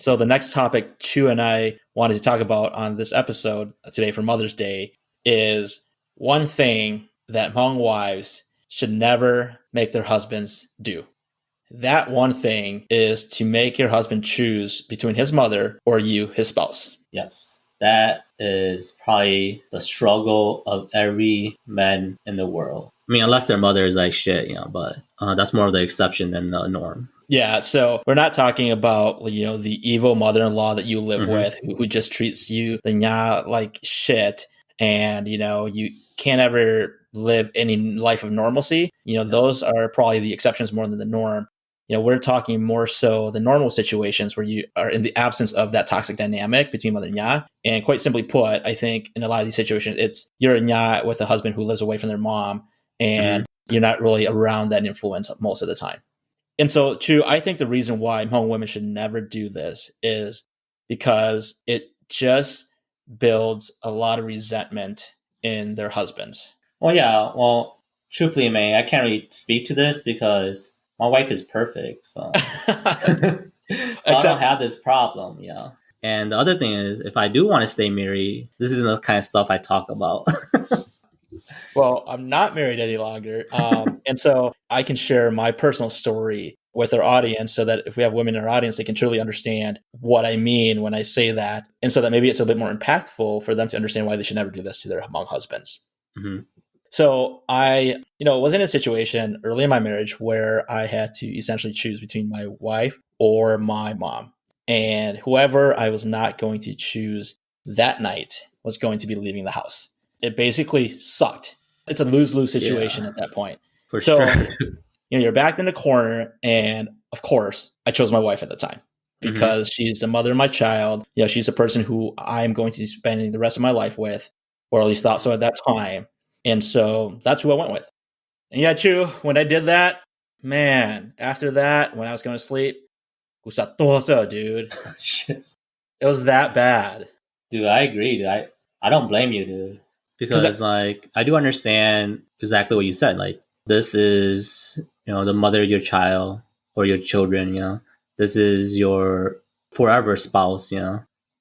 So the next topic Chu and I wanted to talk about on this episode today for Mother's Day is one thing that Hmong wives should never make their husbands do. That one thing is to make your husband choose between his mother or you, his spouse. Yes, that is probably the struggle of every man in the world. I mean, unless their mother is like shit, but that's more of the exception than the norm. Yeah, so we're not talking about, the evil mother-in-law that you live with who just treats you like shit, and, you can't ever live any life of normalcy. Those are probably the exceptions more than the norm. We're talking more so the normal situations where you are in the absence of that toxic dynamic between mother and ya. And quite simply put, I think in a lot of these situations, it's you're a ya with a husband who lives away from their mom, and you're not really around that influence most of the time. And so, Chu, I think the reason why Hmong women should never do this is because it just builds a lot of resentment in their husbands. Well, yeah. Well, truthfully, man, I can't really speak to this because my wife is perfect. So, I don't have this problem, And the other thing is, if I do want to stay married, this isn't the kind of stuff I talk about. Well, I'm not married any longer. And so I can share my personal story with our audience so that if we have women in our audience, they can truly understand what I mean when I say that. And so that maybe it's a bit more impactful for them to understand why they should never do this to their Hmong husbands. Mm-hmm. So I, was in a situation early in my marriage where I had to essentially choose between my wife or my mom. And whoever I was not going to choose that night was going to be leaving the house. It basically sucked. It's a lose-lose situation at that point. For sure. You're backed in the corner. And of course, I chose my wife at the time because she's the mother of my child. She's a person who I'm going to be spending the rest of my life with, or at least thought so at that time. And so that's who I went with. And yeah, Chu, when I did that, man, after that, when I was going to sleep, dude. Shit. It was that bad. Dude, I agree. Dude. I don't blame you, dude. Because I do understand exactly what you said. Like, this is, the mother of your child or your children, This is your forever spouse,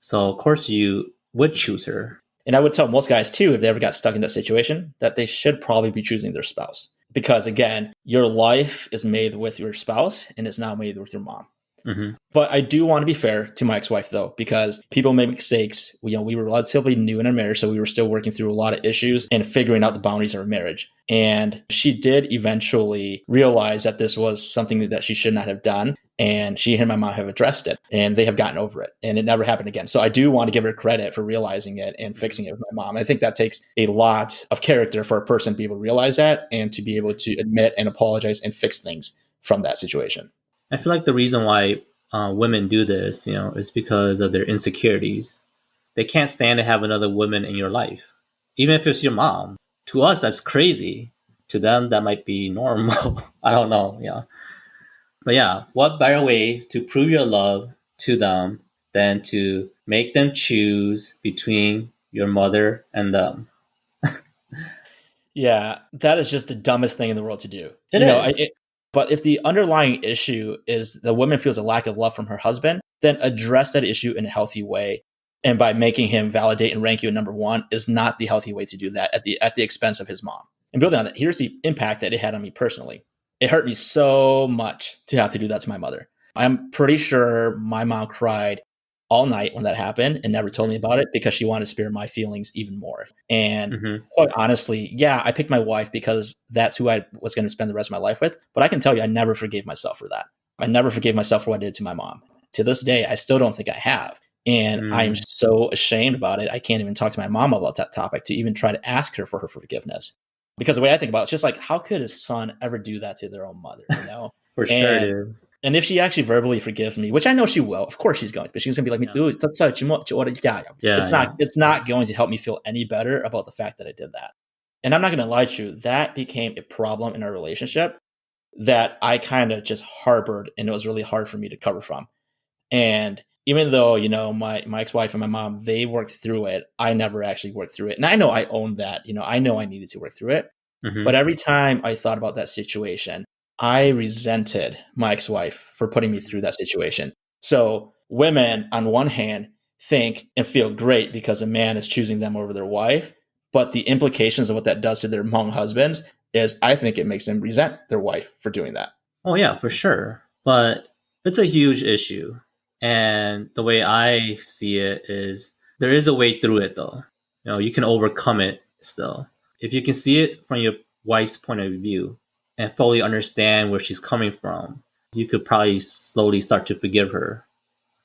So of course you would choose her. And I would tell most guys too, if they ever got stuck in that situation, that they should probably be choosing their spouse. Because again, your life is made with your spouse and it's not made with your mom. Mm-hmm. But I do want to be fair to my ex-wife, though, because people make mistakes. We were relatively new in our marriage, so we were still working through a lot of issues and figuring out the boundaries of our marriage. And she did eventually realize that this was something that she should not have done. And she and my mom have addressed it, and they have gotten over it, and it never happened again. So I do want to give her credit for realizing it and fixing it with my mom. I think that takes a lot of character for a person to be able to realize that and to be able to admit and apologize and fix things from that situation. I feel like the reason why women do this, is because of their insecurities. They can't stand to have another woman in your life, even if it's your mom. To us, that's crazy. To them, that might be normal. I don't know. Yeah. But yeah, what better way to prove your love to them than to make them choose between your mother and them? Yeah, that is just the dumbest thing in the world to do. It is. But if the underlying issue is the woman feels a lack of love from her husband, then address that issue in a healthy way. And by making him validate and rank you at number one is not the healthy way to do that at the expense of his mom. And building on that, here's the impact that it had on me personally. It hurt me so much to have to do that to my mother. I'm pretty sure my mom cried all night when that happened and never told me about it because she wanted to spare my feelings even more. And quite honestly, yeah, I picked my wife because that's who I was going to spend the rest of my life with. But I can tell you, I never forgave myself for that. I never forgave myself for what I did to my mom. To this day, I still don't think I have. And I'm so ashamed about it. I can't even talk to my mom about that topic to even try to ask her for her forgiveness. Because the way I think about it, it's just like, how could his son ever do that to their own mother? For sure, dude. And if she actually verbally forgives me, which I know she will, of course she's going to, but she's going to be like, dude, it's not going to help me feel any better about the fact that I did that. And I'm not going to lie to you, that became a problem in our relationship that I kind of just harbored, and it was really hard for me to cover from. And even though, my ex-wife and my mom, they worked through it, I never actually worked through it. And I know I owned that, I know I needed to work through it. But every time I thought about that situation, I resented my ex-wife for putting me through that situation. So women, on one hand, think and feel great because a man is choosing them over their wife. But the implications of what that does to their Hmong husbands is I think it makes them resent their wife for doing that. Oh yeah, for sure. But it's a huge issue. And the way I see it is there is a way through it though. You can overcome it still. If you can see it from your wife's point of view and fully understand where she's coming from, you could probably slowly start to forgive her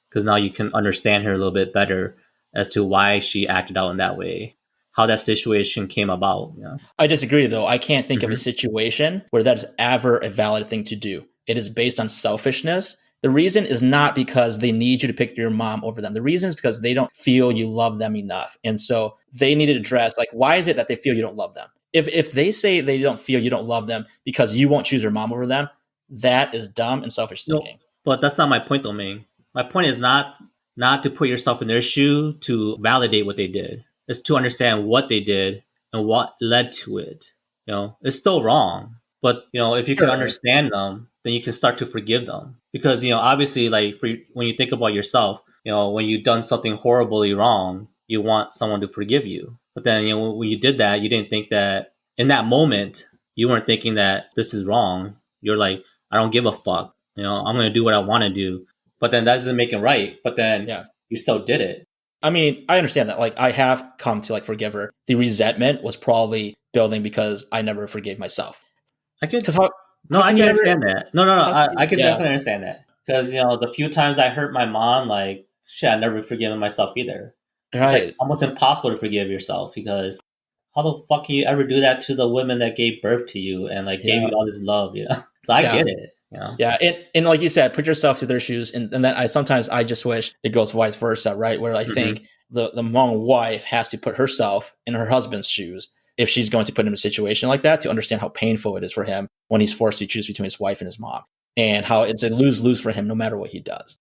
because now you can understand her a little bit better as to why she acted out in that way, how that situation came about. I disagree, though. I can't think of a Mhm. situation where that is ever a valid thing to do. It is based on selfishness. The reason is not because they need you to pick your mom over them. The reason is because they don't feel you love them enough. And so they need to address, like, why is it that they feel you don't love them? If they say they don't feel you don't love them because you won't choose your mom over them, that is dumb and selfish No, thinking. but that's not my point, though, Ming. My point is not to put yourself in their shoe to validate what they did. It's to understand what they did and what led to it. It's still wrong, but if you can Sure. understand them, then you can start to forgive them. Because obviously, like when you think about yourself, when you've done something horribly wrong, you want someone to forgive you. But then when you did that, you didn't think that in that moment you weren't thinking that this is wrong. You're like, I don't give a fuck. I'm going to do what I want to do. But then that doesn't make it right. But then Yeah. you still did it. I mean, I understand that. Like, I have come to like forgive her. The resentment was probably building because I never forgave myself. I could, Because no, how I can can you ever? understand that. No, How can I you? could Yeah. definitely understand that. Because, the few times I hurt my mom, like, shit, I never forgiven myself either. It's like Right. almost impossible to forgive yourself because how the fuck can you ever do that to the women that gave birth to you and like gave Yeah. you all this love, So I Yeah. get it. Yeah. And like you said, put yourself through their shoes. And then I just wish it goes vice versa, right? Where I Hmm. think the Hmong wife has to put herself in her husband's shoes if she's going to put him in a situation like that to understand how painful it is for him when he's forced to choose between his wife and his mom, and how it's a lose-lose for him no matter what he does.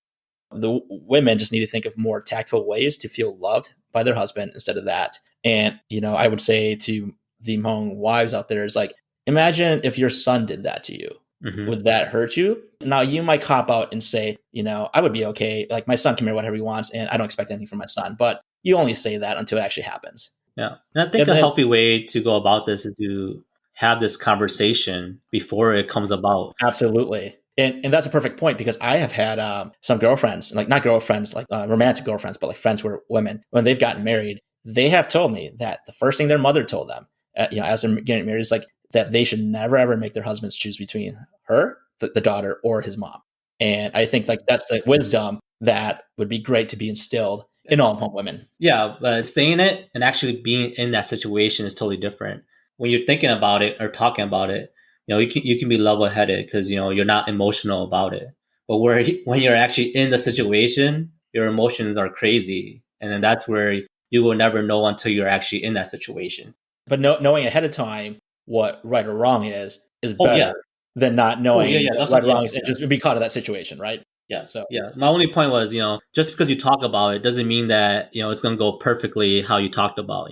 The women just need to think of more tactful ways to feel loved by their husband instead of that. And, I would say to the Hmong wives out there is like, imagine if your son did that to you. Hmm. Would that hurt you? Now, you might cop out and say, I would be okay. Like, my son can wear whatever he wants, and I don't expect anything from my son. But you only say that until it actually happens. Yeah. And I think And a then, healthy way to go about this is to have this conversation before it comes about. absolutely. And that's a perfect point because I have had some girlfriends, like not girlfriends, like romantic girlfriends, but like friends who are women. When they've gotten married, they have told me that the first thing their mother told them, as they're getting married, is like that they should never ever make their husbands choose between her, the daughter, or his mom. And I think like that's the wisdom that would be great to be instilled in all home women. Yeah, but saying it and actually being in that situation is totally different. When you're thinking about it or talking about it, you can be level headed because you're not emotional about it. But when you're actually in the situation, your emotions are crazy, and then that's where you will never know until you're actually in that situation. But knowing ahead of time what right or wrong is Oh yeah, better than not oh yeah, knowing yeah. what That's right what. or Yeah, wrong is and yeah. just be caught in that situation, right? Yes, So yeah. My only point was, just because you talk about it doesn't mean that it's gonna go perfectly how you talked about.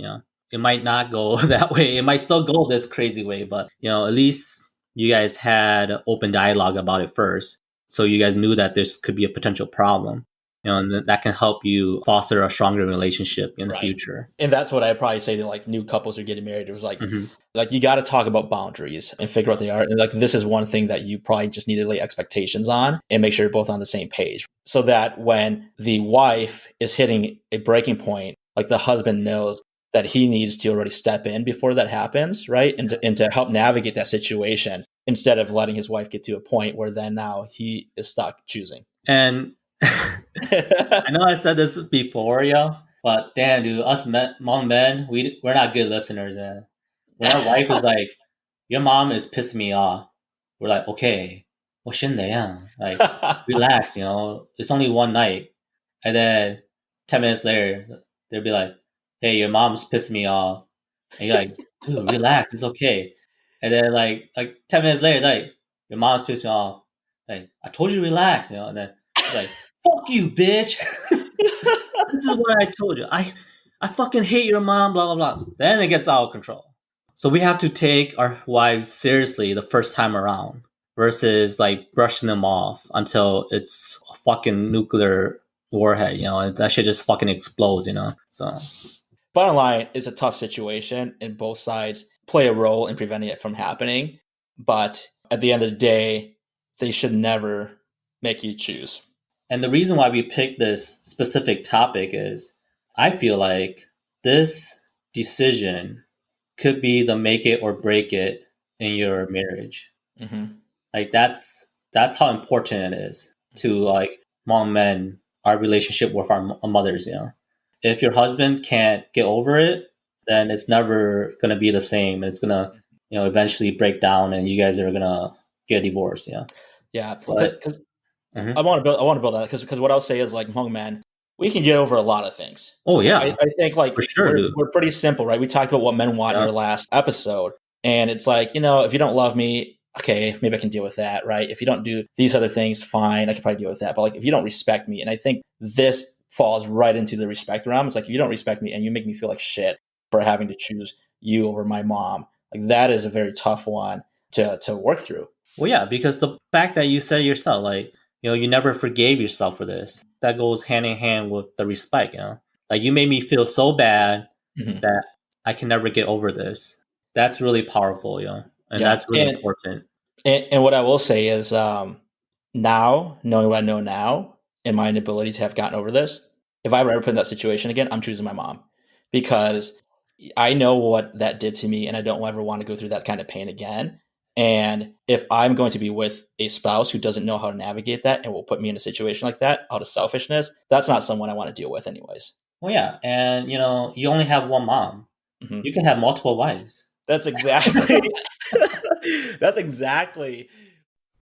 It might not go that way. It might still go this crazy way, but at least you guys had open dialogue about it first, so you guys knew that this could be a potential problem. And that can help you foster a stronger relationship in the right. future. And that's what I'd probably say to like new couples who are getting married. It was Hmm. like you got to talk about boundaries and figure out what they are. And like this is one thing that you probably just need to lay expectations on and make sure you're both on the same page. So that when the wife is hitting a breaking point, like the husband knows that he needs to already step in before that happens, right? And to help navigate that situation instead of letting his wife get to a point where then now he is stuck choosing. And I know I said this before, yo, but damn, dude, us Hmong men, we're not good listeners, man. When our wife is like, "Your mom is pissing me off," we're like, "Okay, 我现在 like relax, it's only one night." And then 10 minutes later, they'll be like, "Hey, your mom's pissing me off," and you're like, "Dude, relax, it's okay." And then like 10 minutes later, like your mom's pissed me off. Like I told you to relax, and then she's like, "Fuck you, bitch." This is what I told you. I fucking hate your mom, blah blah blah. Then it gets out of control. So we have to take our wives seriously the first time around versus like brushing them off until it's a fucking nuclear warhead, and that shit just fucking explodes. So Bottom line, it's a tough situation, and both sides play a role in preventing it from happening. But at the end of the day, they should never make you choose. And the reason why we picked this specific topic is I feel like this decision could be the make it or break it in your marriage. Mm-hmm. Like that's how important it is to like Hmong men, our relationship with our mothers. If your husband can't get over it, then it's never gonna be the same. It's gonna, eventually break down, and you guys are gonna get divorced. Yeah, But because mhm. I want to build that because what I'll say is like Hmong men, we can get over a lot of things. Oh I, yeah, I think like for sure, dude. we're pretty simple, right? We talked about what men want in Yeah. our last episode, and it's like if you don't love me, okay, maybe I can deal with that, right? If you don't do these other things, fine, I can probably deal with that. But like if you don't respect me, and I think this falls right into the respect realm. It's like if you don't respect me and you make me feel like shit for having to choose you over my mom, like that is a very tough one to work through. Well, yeah, because the fact that you said yourself, like, you never forgave yourself for this, that goes hand in hand with the respect. Like, you made me feel so bad Mhm. that I can never get over this. That's really powerful. And Yeah, that's really important. and what I will say is, now knowing what I know now, and my inability to have gotten over this, if I were ever put in that situation again, I'm choosing my mom because I know what that did to me, and I don't ever want to go through that kind of pain again. And if I'm going to be with a spouse who doesn't know how to navigate that and will put me in a situation like that out of selfishness, that's not someone I want to deal with, anyways. Well, yeah, and, you only have one mom. Hmm. You can have multiple wives. That's exactly. That's exactly